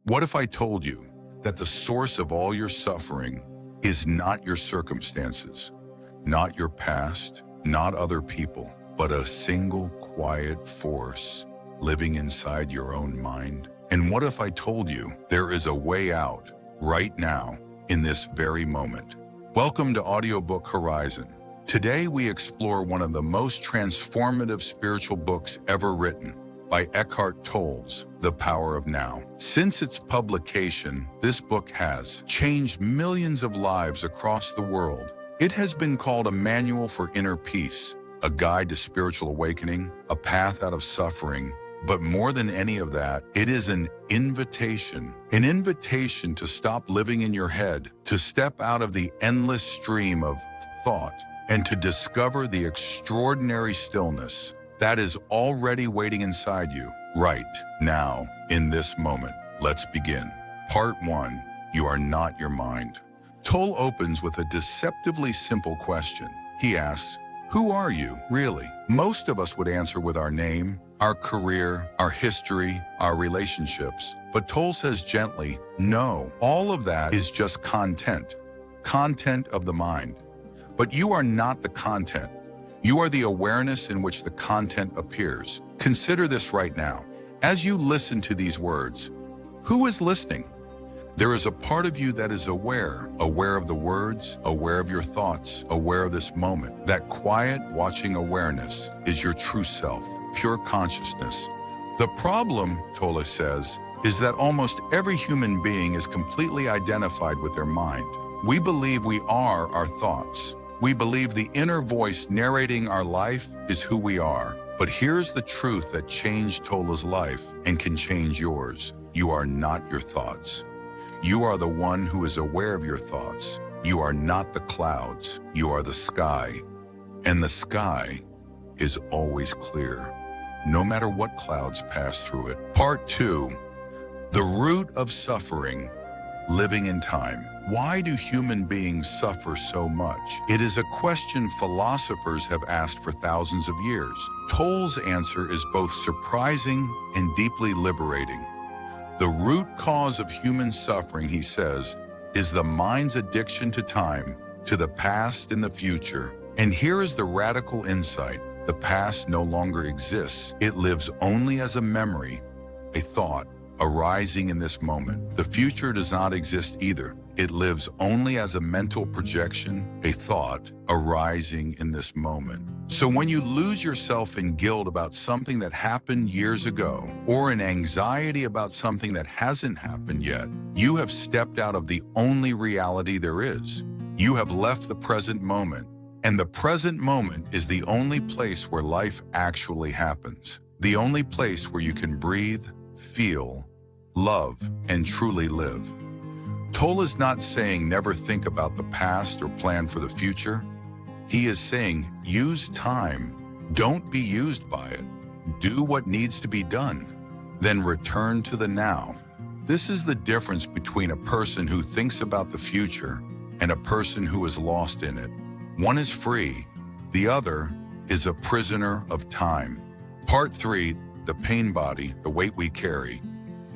What if I told you that the source of all your suffering is not your circumstances, not your past, not other people, but a single quiet force living inside your own mind? And what if I told you there is a way out right now in this very moment? Welcome to Audiobook Horizon. Today we explore one of the most transformative spiritual books ever written, by Eckhart Tolle's The Power of Now. Since its publication, this book has changed millions of lives across the world. It has been called a manual for inner peace, a guide to spiritual awakening, a path out of suffering. But more than any of that, it is an invitation to stop living in your head, to step out of the endless stream of thought, and to discover the extraordinary stillness that is already waiting inside you, right now, in this moment. Let's begin. Part 1, You Are Not Your Mind. Tolle opens with a deceptively simple question. He asks, who are you, really? Most of us would answer with our name, our career, our history, our relationships. But Tolle says gently, no, all of that is just content of the mind. But you are not the content. You are the awareness in which the content appears. Consider this right now. As you listen to these words, who is listening? There is a part of you that is aware of the words, aware of your thoughts, aware of this moment. That quiet, watching awareness is your true self, pure consciousness. The problem, Tolle says, is that almost every human being is completely identified with their mind. We believe we are our thoughts. We believe the inner voice narrating our life is who we are. But here's the truth that changed Tolle's life and can change yours. You are not your thoughts. You are the one who is aware of your thoughts. You are not the clouds. You are the sky. And the sky is always clear, no matter what clouds pass through it. Part 2, The Root of Suffering, Living in Time. Why do human beings suffer so much? It is a question philosophers have asked for thousands of years. Tolle's answer is both surprising and deeply liberating. The root cause of human suffering, he says, is the mind's addiction to time, to the past and the future. And here is the radical insight. The past no longer exists. It lives only as a memory, a thought, arising in this moment. The future does not exist either. It lives only as a mental projection, a thought arising in this moment. So when you lose yourself in guilt about something that happened years ago, or in anxiety about something that hasn't happened yet, you have stepped out of the only reality there is. You have left the present moment, and the present moment is the only place where life actually happens. The only place where you can breathe, feel, love, and truly live. Tolle is not saying never think about the past or plan for the future. He is saying use time. Don't be used by it. Do what needs to be done. Then return to the now. This is the difference between a person who thinks about the future and a person who is lost in it. One is free. The other is a prisoner of time. Part 3, The Pain Body, the Weight We Carry.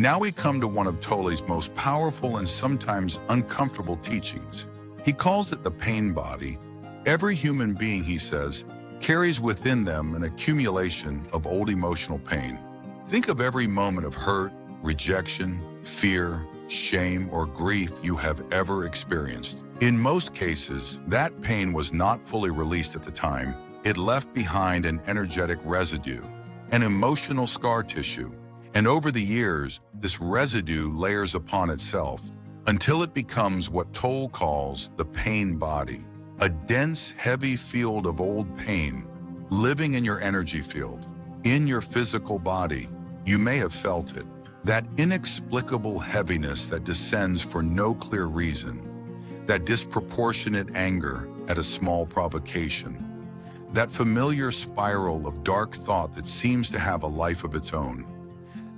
Now we come to one of Tolle's most powerful and sometimes uncomfortable teachings. He calls it the pain body. Every human being, he says, carries within them an accumulation of old emotional pain. Think of every moment of hurt, rejection, fear, shame, or grief you have ever experienced. In most cases, that pain was not fully released at the time. It left behind an energetic residue, an emotional scar tissue. And over the years, this residue layers upon itself until it becomes what Tolle calls the pain body, a dense, heavy field of old pain living in your energy field, in your physical body. You may have felt it, that inexplicable heaviness that descends for no clear reason, that disproportionate anger at a small provocation, that familiar spiral of dark thought that seems to have a life of its own.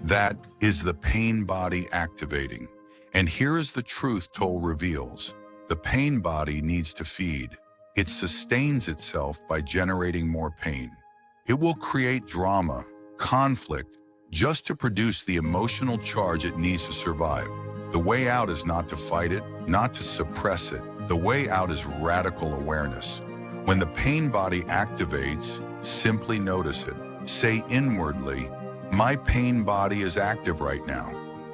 That is the pain body activating. And here is the truth Tolle reveals. The pain body needs to feed. It sustains itself by generating more pain. It will create drama, conflict, just to produce the emotional charge it needs to survive. The way out is not to fight it, not to suppress it. The way out is radical awareness. When the pain body activates, simply notice it. Say inwardly, "My pain body is active right now.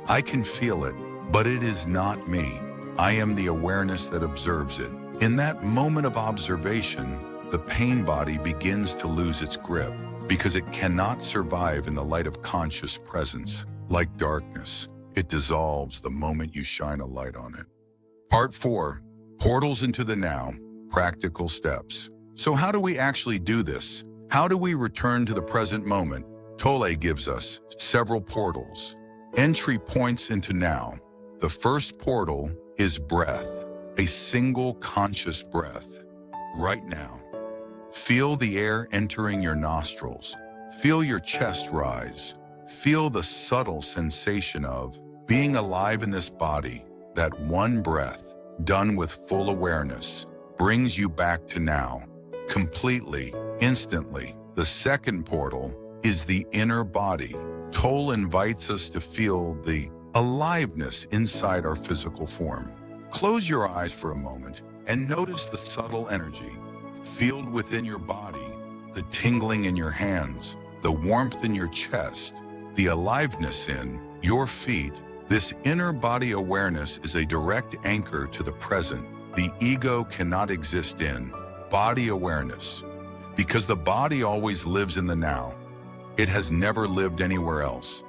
I can feel it, but it is not me. I am the awareness that observes it." In that moment of observation, the pain body begins to lose its grip because it cannot survive in the light of conscious presence. Like darkness, it dissolves the moment you shine a light on it. Part 4, Portals into the Now, Practical Steps. So how do we actually do this? How do we return to the present moment? Tolle gives us several portals, entry points into now. The first portal is breath, a single conscious breath. Right now, feel the air entering your nostrils. Feel your chest rise. Feel the subtle sensation of being alive in this body. That one breath, done with full awareness, brings you back to now, completely, instantly. The second portal is the inner body. Tolle invites us to feel the aliveness inside our physical form. Close your eyes for a moment and notice the subtle energy. Feel within your body, the tingling in your hands, the warmth in your chest, the aliveness in your feet. This inner body awareness is a direct anchor to the present. The ego cannot exist in body awareness because the body always lives in the now. It has never lived anywhere else.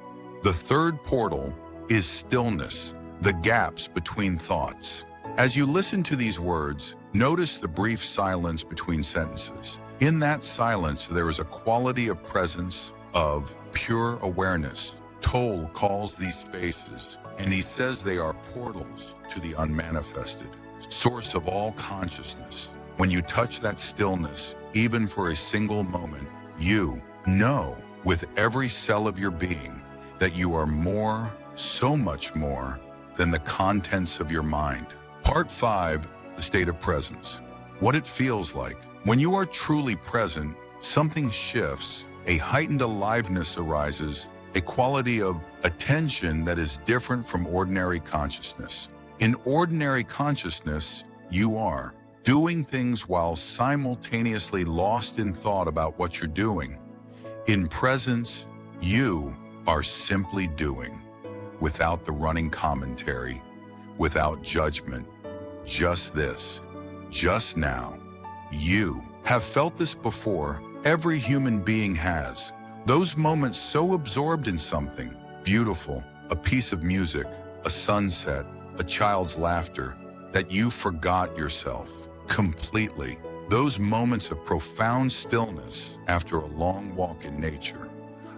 The third portal is stillness, the gaps between thoughts. As you listen to these words, notice the brief silence between sentences. In that silence, there is a quality of presence, of pure awareness. Tolle calls these spaces, and he says they are portals to the unmanifested, source of all consciousness. When you touch that stillness, even for a single moment, you know with every cell of your being that you are more, so much more, than the contents of your mind. Part 5, the state of presence. What it feels like. When you are truly present, something shifts, a heightened aliveness arises, a quality of attention that is different from ordinary consciousness. In ordinary consciousness, you are doing things while simultaneously lost in thought about what you're doing. In presence, you are simply doing, without the running commentary, without judgment. Just this, just now. You have felt this before. Every human being has. Those moments so absorbed in something beautiful, a piece of music, a sunset, a child's laughter, that you forgot yourself completely. Those moments of profound stillness after a long walk in nature.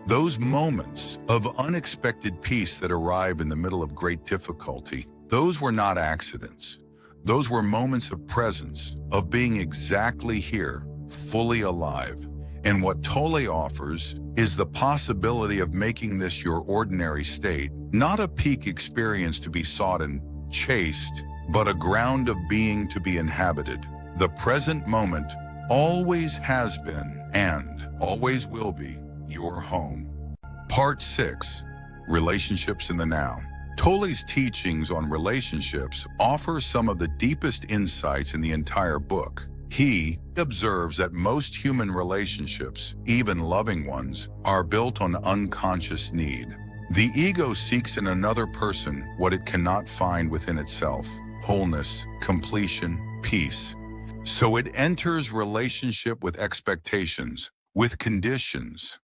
Those moments of unexpected peace that arrive in the middle of great difficulty. Those were not accidents. Those were moments of presence, of being exactly here, fully alive. And what Tolle offers is the possibility of making this your ordinary state, not a peak experience to be sought and chased, but a ground of being to be inhabited. The present moment always has been and always will be your home. Part 6, Relationships in the Now. Tolle's teachings on relationships offer some of the deepest insights in the entire book. He observes that most human relationships, even loving ones, are built on unconscious need. The ego seeks in another person what it cannot find within itself: wholeness, completion, peace. So it enters relationship with expectations, with conditions,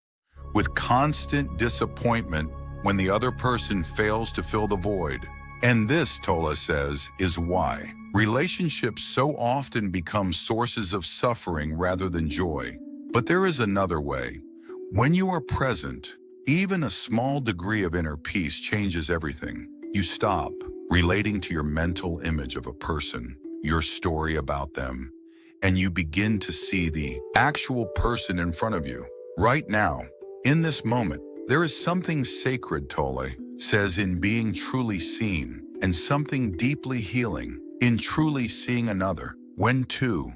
with constant disappointment when the other person fails to fill the void. And this, Tolle says, is why relationships so often become sources of suffering rather than joy. But there is another way. When you are present, even a small degree of inner peace changes everything. You stop relating to your mental image of a person, your story about them, and you begin to see the actual person in front of you. Right now, in this moment, there is something sacred, Tolle says, in being truly seen, and something deeply healing in truly seeing another. When two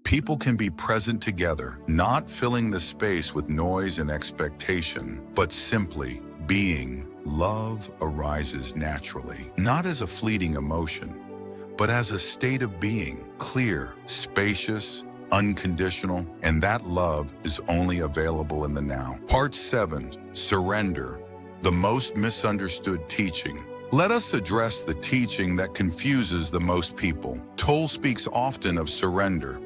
People can be present together, not filling the space with noise and expectation, but simply being. Love arises naturally, not as a fleeting emotion, but as a state of being, clear, spacious, unconditional, and that love is only available in the now. Part 7, Surrender, the most misunderstood teaching. Let us address the teaching that confuses the most people. Tolle speaks often of surrender,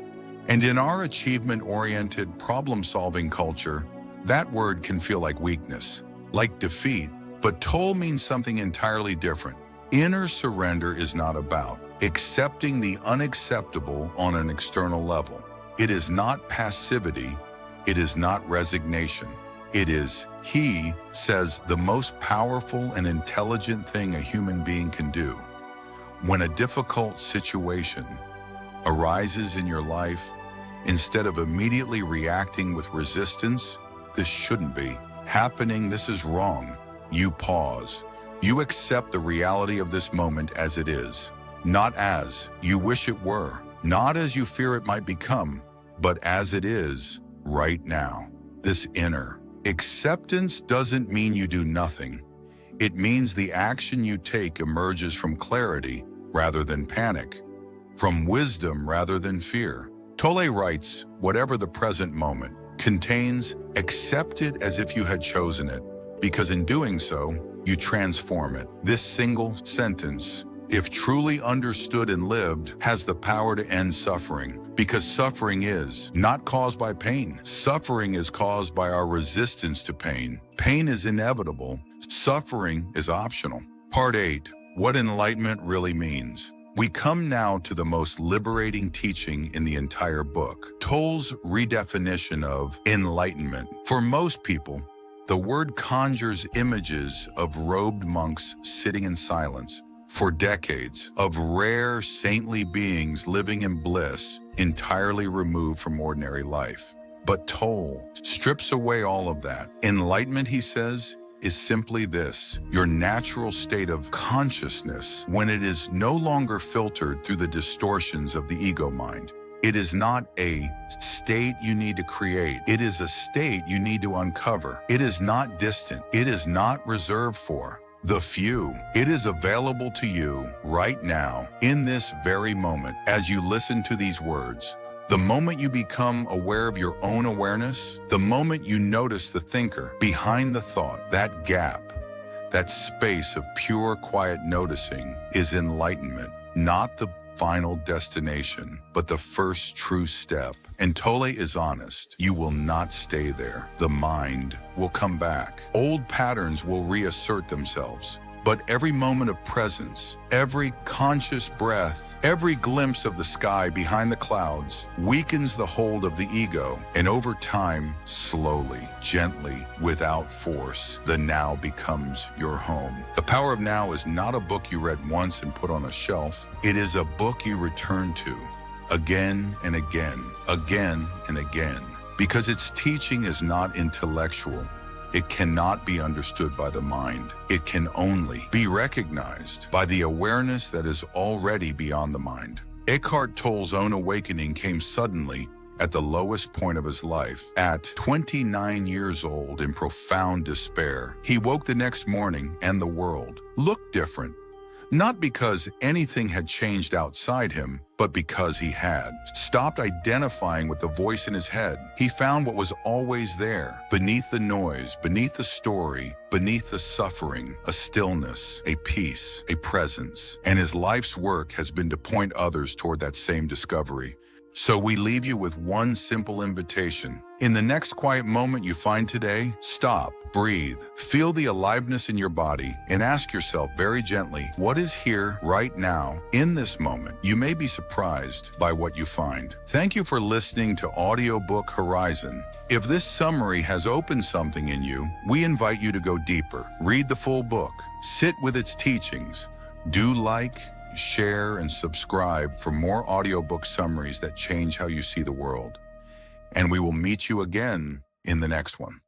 and in our achievement-oriented, problem-solving culture, that word can feel like weakness, like defeat, but Tolle means something entirely different. Inner surrender is not about accepting the unacceptable on an external level. It is not passivity. It is not resignation. It is, he says, the most powerful and intelligent thing a human being can do. When a difficult situation arises in your life, instead of immediately reacting with resistance, this shouldn't be happening, this is wrong, you pause. You accept the reality of this moment as it is, not as you wish it were, not as you fear it might become, but as it is right now. This inner acceptance doesn't mean you do nothing. It means the action you take emerges from clarity rather than panic, from wisdom rather than fear. Tolle writes, whatever the present moment contains, accept it as if you had chosen it, because in doing so, you transform it. This single sentence, if truly understood and lived, has the power to end suffering, because suffering is not caused by pain. Suffering is caused by our resistance to pain. Pain is inevitable. Suffering is optional. Part 8, what enlightenment really means. We come now to the most liberating teaching in the entire book, Tolle's redefinition of enlightenment. For most people, the word conjures images of robed monks sitting in silence for decades, of rare saintly beings living in bliss, entirely removed from ordinary life. But Tolle strips away all of that. Enlightenment, he says, is simply this: your natural state of consciousness when it is no longer filtered through the distortions of the ego mind. It is not a state you need to create. It is a state you need to uncover. It is not distant. It is not reserved for the few. It is available to you right now, in this very moment, as you listen to these words. The moment you become aware of your own awareness, the moment you notice the thinker behind the thought, that gap, that space of pure, quiet noticing is enlightenment, not the final destination, but the first true step. And Tolle is honest. You will not stay there. The mind will come back. Old patterns will reassert themselves. But every moment of presence, every conscious breath, every glimpse of the sky behind the clouds weakens the hold of the ego. And over time, slowly, gently, without force, the now becomes your home. The Power of Now is not a book you read once and put on a shelf. It is a book you return to again and again, again and again, because its teaching is not intellectual. It cannot be understood by the mind. It can only be recognized by the awareness that is already beyond the mind. Eckhart Tolle's own awakening came suddenly at the lowest point of his life. At 29 years old, in profound despair, he woke the next morning and the world looked different. Not because anything had changed outside him, but because he had stopped identifying with the voice in his head. He found what was always there, beneath the noise, beneath the story, beneath the suffering, a stillness, a peace, a presence. And his life's work has been to point others toward that same discovery. So we leave you with one simple invitation. In the next quiet moment you find today, stop, breathe, feel the aliveness in your body, and ask yourself very gently, what is here right now in this moment? You may be surprised by what you find. Thank you for listening to Audiobook Horizon. If this summary has opened something in you, we invite you to go deeper. Read the full book, sit with its teachings, do like, share, and subscribe for more audiobook summaries that change how you see the world. And we will meet you again in the next one.